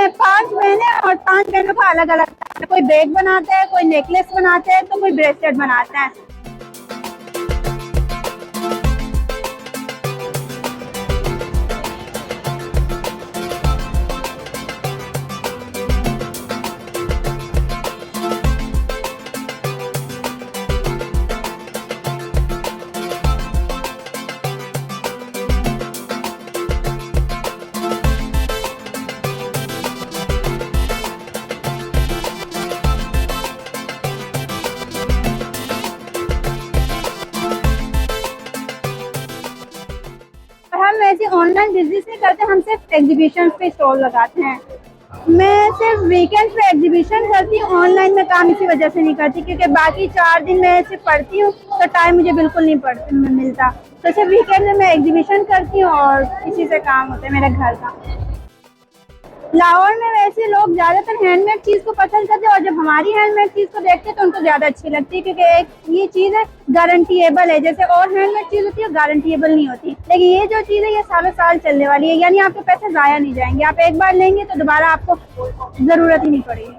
में 5 बहनें और 5 बहनों का अलग अलग, कोई बैग बनाता है, कोई नेकलेस बनाते हैं, तो कोई ब्रेसलेट बनाता है। हम ऐसे ऑनलाइन बिजनेस नहीं करते, हम सिर्फ एग्जीबिशन पे स्टॉल लगाते हैं। मैं सिर्फ वीकेंड पे एग्जीबिशन करती हूँ, ऑनलाइन में काम इसी वजह से नहीं करती क्योंकि बाकी 4 दिन मैं सिर्फ पढ़ती हूँ तो टाइम मुझे बिल्कुल नहीं मिलता। तो सिर्फ वीकेंड में मैं एग्जीबिशन करती हूँ और इसी से काम होता है मेरे घर का। लाहौर में वैसे लोग ज्यादातर हैंडमेड चीज को पसंद करते हैं और जब हमारी हैंडमेड चीज को देखते हैं तो उनको ज्यादा अच्छी लगती है क्योंकि एक ये चीज है गारंटीएबल है। जैसे और हैंडमेड चीज होती है गारंटीएबल नहीं होती, लेकिन ये जो चीज है ये सालों साल चलने वाली है, यानी आपके पैसे जाया नहीं जाएंगे। आप एक बार लेंगे तो दोबारा आपको जरूरत ही नहीं पड़ेगी।